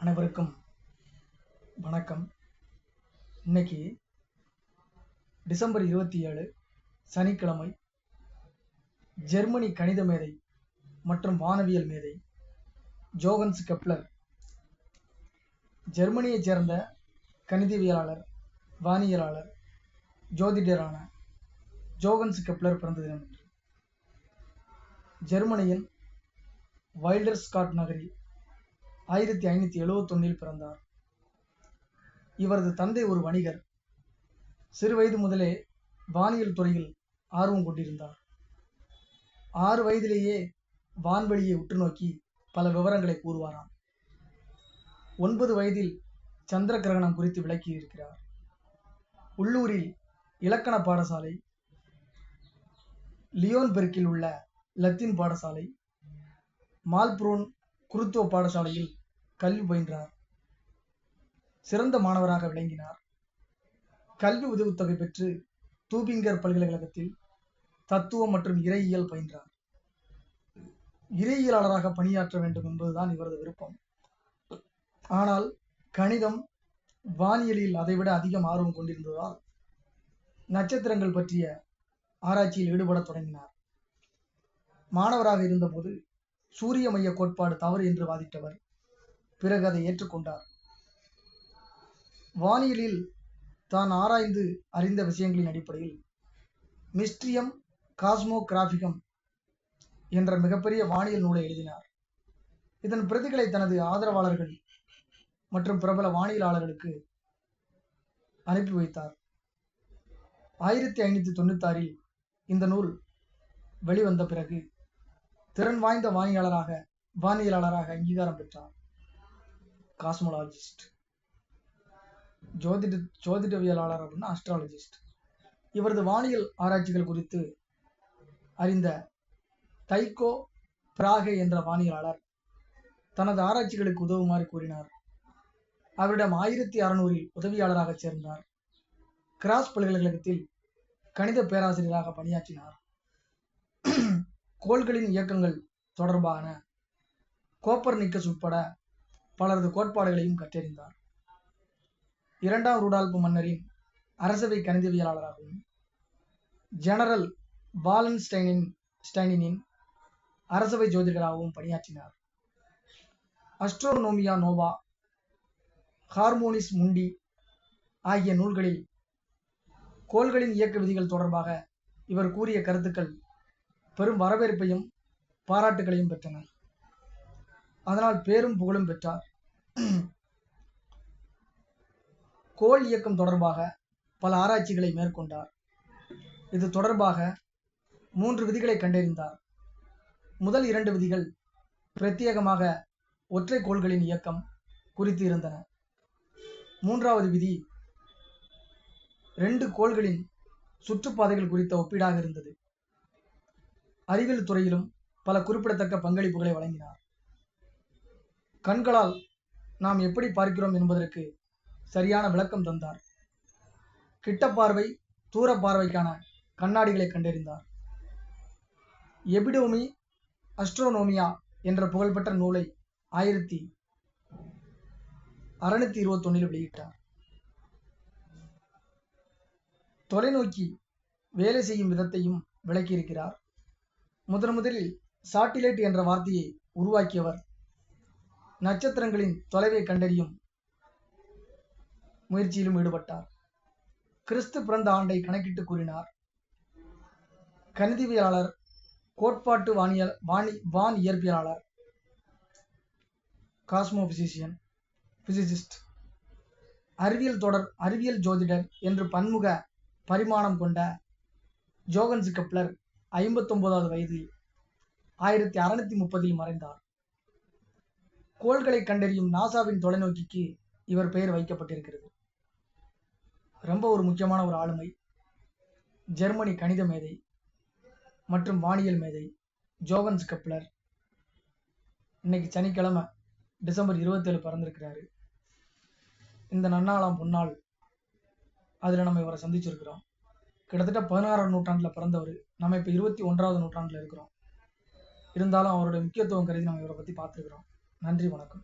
அனைவருக்கும் வணக்கம். இன்னைக்கு டிசம்பர் 27 சனிக்கிழமை. ஜெர்மனி கணித மேதை மற்றும் வானவியல் மேதை ஜோகன்ஸ் கெப்லர், ஜெர்மனியைச் சேர்ந்த கணிதவியலாளர், வானியலாளர், ஜோதிடரான ஜோகன்ஸ் கெப்லர் பிறந்த தினம் இன்று. ஜெர்மனியின் வைல்டர்ஸ்காட் நகரில் 1571 பிறந்தார். இவரது தந்தை ஒரு வணிகர். சிறுவயது முதலே வானியல் துறையில் ஆர்வம் கொண்டிருந்தார். 6 வயதிலேயே வான்வெளியை உற்று நோக்கி பல விவரங்களை கூறுவாராம். 9 வயதில் சந்திர கிரகணம் குறித்து விளக்கி இருக்கிறார். உள்ளூரில் இலக்கண பாடசாலை, லியோன்பெர்க்கில் உள்ள லத்தீன் பாடசாலை, மால்ப்ரூன் குருத்துவ பாடசாலையில் கல்வி பயின்றார். சிறந்த மாணவராக விளங்கினார். கல்வி உதவித்தொகை பெற்று தூபிங்கர் பல்கலைக்கழகத்தில் தத்துவம் மற்றும் இறையியல் பயின்றார். இறையியலாளராக பணியாற்ற வேண்டும் என்பதுதான் இவரது விருப்பம். ஆனால் கணிதம், வானியலில் அதைவிட அதிகம் ஆர்வம் கொண்டிருந்ததால் நட்சத்திரங்கள் பற்றிய ஆராய்ச்சியில் ஈடுபட தொடங்கினார். மாணவராக இருந்தபோது சூரிய மைய கோட்பாடு தவறு என்று வாதிட்டவர் பிறகு அதை ஏற்றுக்கொண்டார். வானியலில் தான் ஆராய்ந்து அறிந்த விஷயங்களின் அடிப்படையில் மிஸ்ட்ரியம் காஸ்மோகிராபிகம் என்ற மிகப்பெரிய வானியல் நூலை எழுதினார். இதன் பிரதிகளை தனது ஆதரவாளர்கள் மற்றும் பிரபல வானியலாளர்களுக்கு அனுப்பி வைத்தார். 1596 இந்த நூல் வெளிவந்த பிறகு திறன் வாய்ந்த வானியலாளராக அங்கீகாரம் பெற்றார். காஸ்மோலாஜிஸ்ட், ஜோதிடவியலாளர் அப்படின்னா அஸ்ட்ராலஜிஸ்ட். இவரது வானியல் ஆராய்ச்சிகள் குறித்து அறிந்த தைக்கோ பிராகே என்ற வானியலாளர் தனது ஆராய்ச்சிகளுக்கு உதவுமாறு கூறினார். அவரிடம் 1600 உதவியாளராக சேர்ந்தார். கிராஸ் பல்கலைக்கழகத்தில் கணித பேராசிரியராக பணியாற்றினார். கோள்களின் இயக்கங்கள் தொடர்பான கோப்பர்னிக்கஸ் உட்பட பலரது கோட்பாடுகளையும் கற்றறிந்தார். 2ஆம் ரூடால்ப் மன்னரின் அரசவை கணிதவியலாளராகவும் ஜெனரல் வாலன்ஸ்டைனின் அரசவை ஜோதிடராகவும் பணியாற்றினார். அஸ்ட்ரோனோமியா நோவா, ஹார்மோனிஸ் முண்டி ஆகிய நூல்களில் கோள்களின் இயக்க விதிகள் தொடர்பாக இவர் கூறிய கருத்துக்கள் பெரும் வரவேற்பையும் பாராட்டுகளையும் பெற்றன. அதனால் பேரும் புகழும் பெற்றார். கோள் இயக்கம் தொடர்பாக பல ஆராய்ச்சிகளை மேற்கொண்டார். இது தொடர்பாக 3 விதிகளை கண்டறிந்தார். முதல் 2 விதிகள் பிரத்யேகமாக ஒற்றை கோள்களின் இயக்கம் குறித்து இருந்தன. 3வது விதி 2 கோள்களின் சுற்றுப்பாதைகள் குறித்த ஒப்பீடாக இருந்தது. அறிவியல் துறையிலும் பல குறிப்பிடத்தக்க பங்களிப்புகளை வழங்கினார். கண்களால் நாம் எப்படி பார்க்கிறோம் என்பதற்கு சரியான விளக்கம் தந்தார். கிட்ட பார்வை, தூர பார்வைக்கான கண்ணாடிகளை கண்டறிந்தார். எபிடோமி அஸ்ட்ரோனோமியா என்ற புகழ்பெற்ற நூலை 1621 வெளியிட்டார். தொலைநோக்கி வேலை செய்யும் விதத்தையும் விளக்கியிருக்கிறார். முதலில் சாட்டிலைட் என்ற வார்த்தையை உருவாக்கியவர் நட்சத்திரங்களின் தொலைவை கண்டறியும் முயற்சியிலும் ஈடுபட்டார். கிறிஸ்து பிறந்த ஆண்டை கணக்கிட்டு கூறினார். கணிதவியலாளர், கோட்பாட்டு வான் இயற்பியலாளர், பிசிசிஸ்ட், அறிவியல் ஜோதிடர் என்று பன்முக பரிமாணம் கொண்ட ஜோகன்ஸ் கெப்லர் 59வது வயதில் 1630 மறைந்தார். கோள்களை கண்டறியும் நாசாவின் தொலைநோக்கிக்கு இவர் பெயர் வைக்கப்பட்டிருக்கிறது. ரொம்ப ஒரு முக்கியமான ஒரு ஆளுமை. ஜெர்மனி கணித மேதை மற்றும் வானியல் மேதை ஜோகன்ஸ் கெப்லர் இன்னைக்கு சனிக்கிழமை டிசம்பர் 27 பிறந்திருக்கிறாரு. இந்த நன்னாளாம் பொன்னாள் அதில் நம்ம இவரை சந்திச்சிருக்கிறோம். கிட்டத்தட்ட 16ஆம் நூற்றாண்டில் பிறந்தவர். நம்ம இப்போ 21வது நூற்றாண்டில் இருக்கிறோம். இருந்தாலும் அவருடைய முக்கியத்துவம் கருதி நம்ம இவரை பற்றி பார்த்துருக்கிறோம். நன்றி, வணக்கம்.